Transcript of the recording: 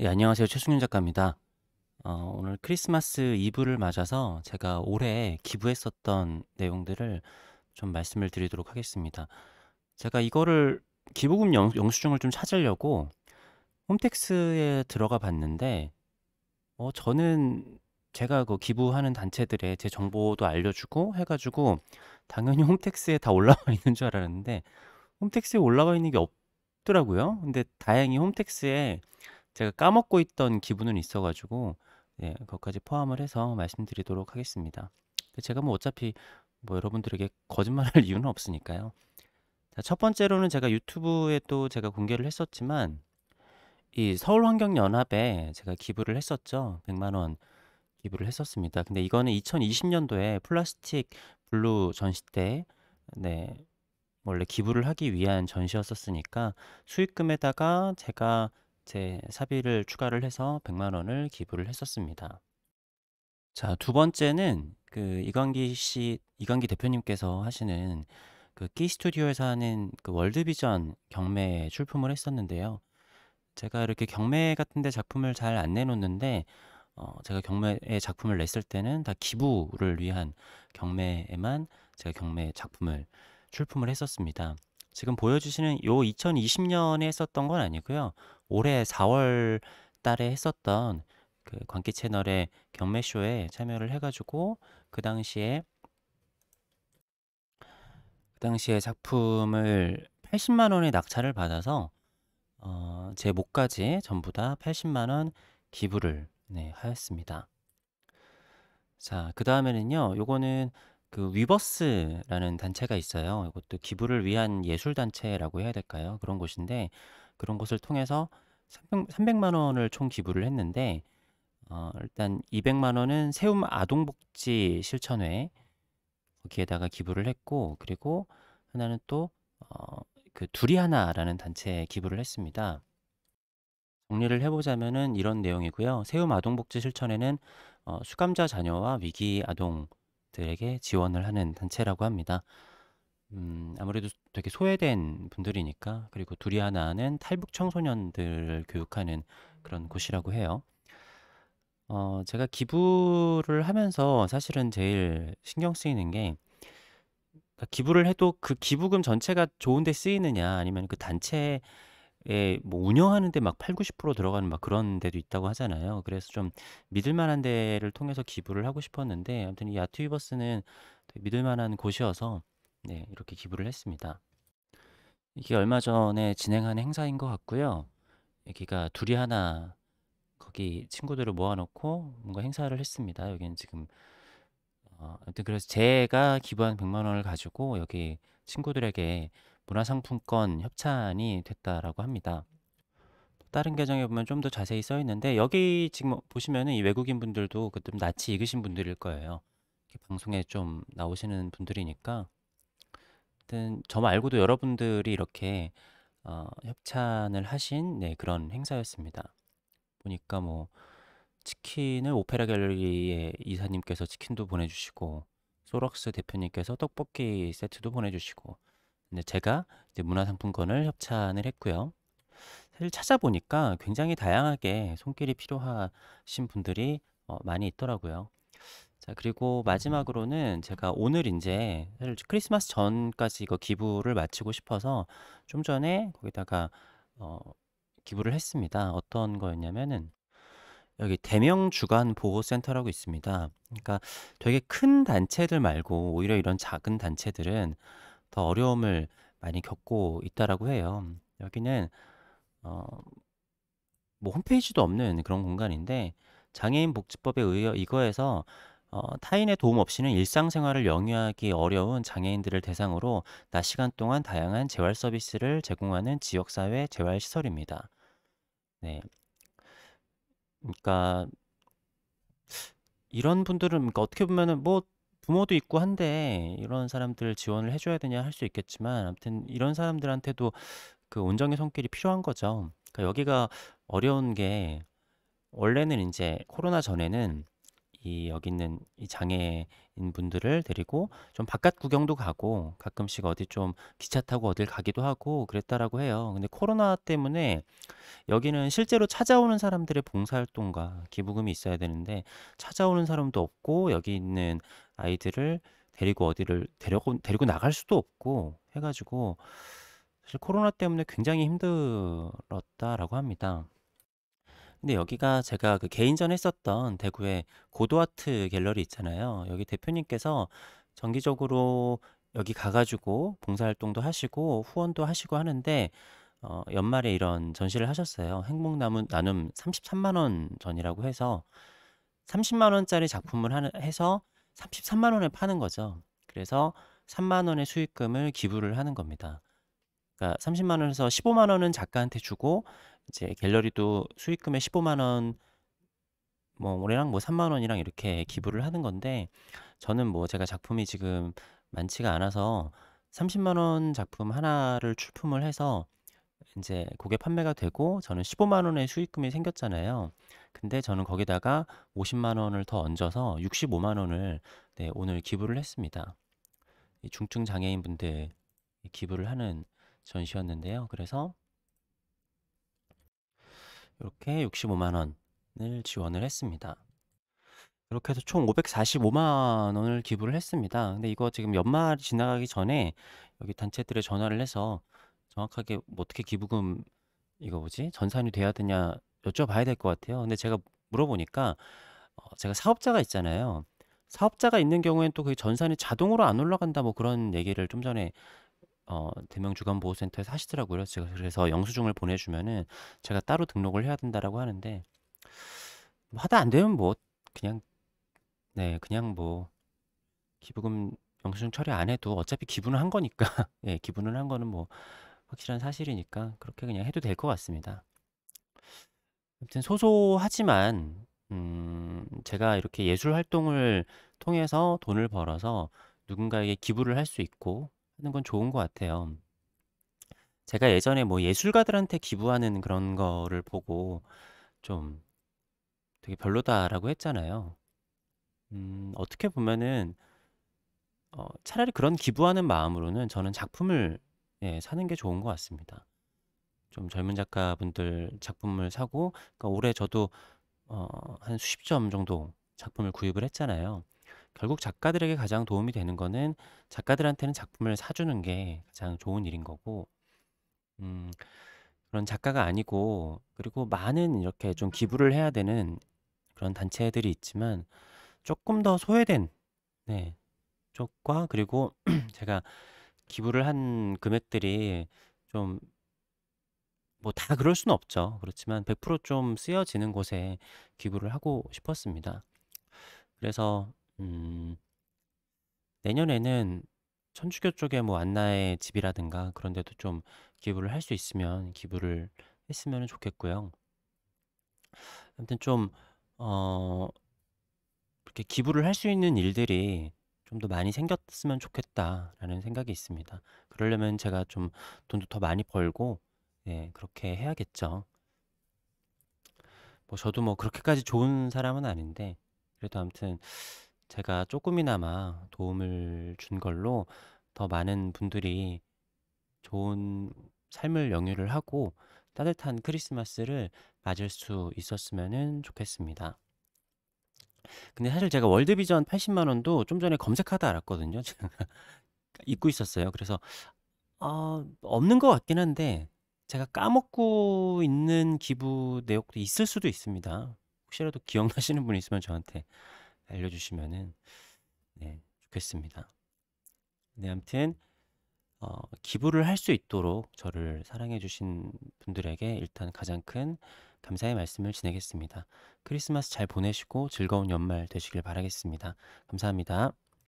예, 안녕하세요. 최승윤 작가입니다. 오늘 크리스마스 이브를 맞아서 제가 올해 기부했었던 내용들을 좀 말씀을 드리도록 하겠습니다. 제가 이거를 기부금 영수증을 좀 찾으려고 홈택스에 들어가 봤는데, 저는 제가 그 기부하는 단체들의 제 정보도 알려주고 해가지고 당연히 홈택스에 다 올라와 있는 줄 알았는데 홈택스에 올라와 있는 게 없더라고요. 근데 다행히 홈택스에 제가 까먹고 있던 기분은 있어가지고 네, 그것까지 포함을 해서 말씀드리도록 하겠습니다. 근데 제가 뭐 어차피 뭐 여러분들에게 거짓말할 이유는 없으니까요. 자, 첫 번째로는 제가 유튜브에 또 제가 공개를 했었지만 이 서울환경연합에 제가 기부를 했었죠. 100만 원 기부를 했었습니다. 근데 이거는 2020년도에 플라스틱 블루 전시 때 네, 원래 기부를 하기 위한 전시였었으니까 수익금에다가 제가 제 사비를 추가를 해서 100만 원을 기부를 했었습니다. 자, 두 번째는 그 이광기 대표님께서 하시는 그 끼 스튜디오에서 하는 그 월드비전 경매 출품을 했었는데요. 제가 이렇게 경매 같은 데 작품을 잘 안 내놓는데 제가 경매에 작품을 냈을 때는 다 기부를 위한 경매에만 제가 경매 작품을 출품을 했었습니다. 지금 보여주시는 요 2020년에 했었던 건 아니고요. 올해 4월 달에 했었던 그 광기 채널의 경매쇼에 참여를 해가지고 그 당시에 그 당시에 작품을 80만 원의 낙찰을 받아서 제 몫까지 전부 다 80만 원 기부를 네, 하였습니다. 자, 그 다음에는요, 요거는 그 위버스라는 단체가 있어요. 이것도 기부를 위한 예술단체라고 해야 될까요? 그런 곳인데, 그런 곳을 통해서 300만 원을 총 기부를 했는데, 일단 200만 원은 세움 아동복지 실천회, 거기에다가 기부를 했고, 그리고 하나는 또, 그 둘이 하나라는 단체에 기부를 했습니다. 정리를 해보자면은 이런 내용이고요. 세움 아동복지 실천에는 수감자 자녀와 위기 아동들에게 지원을 하는 단체라고 합니다. 아무래도 되게 소외된 분들이니까 그리고 둘이 하나는 탈북 청소년들을 교육하는 그런 곳이라고 해요. 제가 기부를 하면서 사실은 제일 신경 쓰이는 게 그러니까 기부를 해도 그 기부금 전체가 좋은 데 쓰이느냐 아니면 그 단체 뭐 운영하는데 막 8, 90% 들어가는 막 그런 데도 있다고 하잖아요. 그래서 좀 믿을 만한 데를 통해서 기부를 하고 싶었는데 아무튼 이 아트위버스는 되게 믿을 만한 곳이어서 네, 이렇게 기부를 했습니다. 이게 얼마 전에 진행한 행사인 것 같고요. 여기가 둘이 하나 거기 친구들을 모아놓고 뭔가 행사를 했습니다. 여기는 지금 아무튼 그래서 제가 기부한 100만 원을 가지고 여기 친구들에게 문화상품권 협찬이 됐다라고 합니다. 다른 계정에 보면 좀 더 자세히 써 있는데 여기 지금 보시면은 이 외국인 분들도 그 좀 낯이 익으신 분들일 거예요. 이렇게 방송에 좀 나오시는 분들이니까. 하여튼 저 말고도 여러분들이 이렇게 협찬을 하신 네, 그런 행사였습니다. 보니까 뭐 치킨을 오페라 갤러리의 이사님께서 치킨도 보내주시고 소럭스 대표님께서 떡볶이 세트도 보내주시고 근데 제가 이제 문화상품권을 협찬을 했고요. 사실 찾아보니까 굉장히 다양하게 손길이 필요하신 분들이 많이 있더라고요. 자, 그리고 마지막으로는 제가 오늘 이제 사실 크리스마스 전까지 이거 기부를 마치고 싶어서 좀 전에 거기다가 어, 기부를 했습니다. 어떤 거였냐면은 여기 대명 주간 보호센터라고 있습니다. 그러니까 되게 큰 단체들 말고 오히려 이런 작은 단체들은 더 어려움을 많이 겪고 있다라고 해요. 여기는 어, 뭐 홈페이지도 없는 그런 공간인데 장애인 복지법에 의해 이거에서 타인의 도움 없이는 일상생활을 영위하기 어려운 장애인들을 대상으로 낮 시간 동안 다양한 재활 서비스를 제공하는 지역사회 재활시설입니다. 네, 그러니까 이런 분들은 그러니까 어떻게 보면은 뭐 부모도 있고 한데 이런 사람들 지원을 해줘야 되냐 할 수 있겠지만 아무튼 이런 사람들한테도 그 온정의 손길이 필요한 거죠. 그러니까 여기가 어려운 게 원래는 이제 코로나 전에는 여기 있는 이 장애인 분들을 데리고 좀 바깥 구경도 가고 가끔씩 어디 좀 기차 타고 어딜 가기도 하고 그랬다라고 해요. 근데 코로나 때문에 여기는 실제로 찾아오는 사람들의 봉사활동과 기부금이 있어야 되는데 찾아오는 사람도 없고 여기 있는 아이들을 데리고 어디를 데리고 나갈 수도 없고 해가지고 사실 코로나 때문에 굉장히 힘들었다라고 합니다. 근데 여기가 제가 그 개인전 했었던 대구의 고도아트 갤러리 있잖아요. 여기 대표님께서 정기적으로 여기 가가지고 봉사활동도 하시고 후원도 하시고 하는데 연말에 이런 전시를 하셨어요. 나눔 33만 원 전이라고 해서 30만 원짜리 작품을 해서 33만 원에 파는 거죠. 그래서 3만 원의 수익금을 기부를 하는 겁니다. 그러니까 30만 원에서 15만 원은 작가한테 주고 이제 갤러리도 수익금의 15만 원 뭐 올해랑 뭐 3만 원이랑 이렇게 기부를 하는 건데 저는 뭐 제가 작품이 지금 많지가 않아서 30만 원 작품 하나를 출품을 해서 이제 그게 판매가 되고 저는 15만 원의 수익금이 생겼잖아요. 근데 저는 거기다가 50만 원을 더 얹어서 65만 원을 네, 오늘 기부를 했습니다. 이 중증 장애인분들 기부를 하는 전시였는데요. 그래서 이렇게 65만 원을 지원을 했습니다. 이렇게 해서 총 545만 원을 기부를 했습니다. 근데 이거 지금 연말이 지나가기 전에 여기 단체들에 전화를 해서 정확하게 뭐 어떻게 기부금 이거 뭐지? 전산이 돼야 되냐 여쭤봐야 될 것 같아요. 근데 제가 물어보니까 제가 사업자가 있잖아요. 사업자가 있는 경우에는 또 그 전산이 자동으로 안 올라간다 뭐 그런 얘기를 좀 전에 대명주간보호센터에서 하시더라고요. 그래서 제가 그래서 영수증을 보내주면은 제가 따로 등록을 해야 된다라고 하는데 뭐 하다 안 되면 뭐 그냥 네 그냥 뭐 기부금 영수증 처리 안 해도 어차피 기부는 한 거니까 예 기부는 한 거는 뭐 확실한 사실이니까 그렇게 그냥 해도 될 것 같습니다. 아무튼 소소하지만 제가 이렇게 예술 활동을 통해서 돈을 벌어서 누군가에게 기부를 할 수 있고 하는 건 좋은 것 같아요. 제가 예전에 뭐 예술가들한테 기부하는 그런 거를 보고 좀 되게 별로다라고 했잖아요. 어떻게 보면은 차라리 그런 기부하는 마음으로는 저는 작품을 예, 사는 게 좋은 것 같습니다. 좀 젊은 작가분들 작품을 사고 그러니까 올해 저도 한 수십 점 정도 작품을 구입을 했잖아요. 결국 작가들에게 가장 도움이 되는 거는 작가들한테는 작품을 사주는 게 가장 좋은 일인 거고 음, 그런 작가가 아니고 그리고 많은 이렇게 좀 기부를 해야 되는 그런 단체들이 있지만 조금 더 소외된 네, 쪽과 그리고 제가 기부를 한 금액들이 좀 뭐 다 그럴 수는 없죠. 그렇지만 100%좀 쓰여지는 곳에 기부를 하고 싶었습니다. 그래서 내년에는 천주교 쪽에 뭐 안나의 집이라든가 그런 데도 좀 기부를 할 수 있으면 기부를 했으면 좋겠고요. 아무튼 좀 어, 이렇게 기부를 할 수 있는 일들이 좀 더 많이 생겼으면 좋겠다라는 생각이 있습니다. 그러려면 제가 좀 돈도 더 많이 벌고 예, 그렇게 해야겠죠. 뭐 저도 뭐 그렇게까지 좋은 사람은 아닌데 그래도 아무튼 제가 조금이나마 도움을 준 걸로 더 많은 분들이 좋은 삶을 영유를 하고 따뜻한 크리스마스를 맞을 수 있었으면 좋겠습니다. 근데 사실 제가 월드비전 80만 원도 좀 전에 검색하다 알았거든요. 제가 잊고 있었어요. 그래서 없는 것 같긴 한데 제가 까먹고 있는 기부 내역도 있을 수도 있습니다. 혹시라도 기억나시는 분 있으면 저한테 알려주시면은 네, 좋겠습니다. 네, 아무튼 기부를 할 수 있도록 저를 사랑해주신 분들에게 일단 가장 큰 감사의 말씀을 전하겠습니다. 크리스마스 잘 보내시고 즐거운 연말 되시길 바라겠습니다. 감사합니다.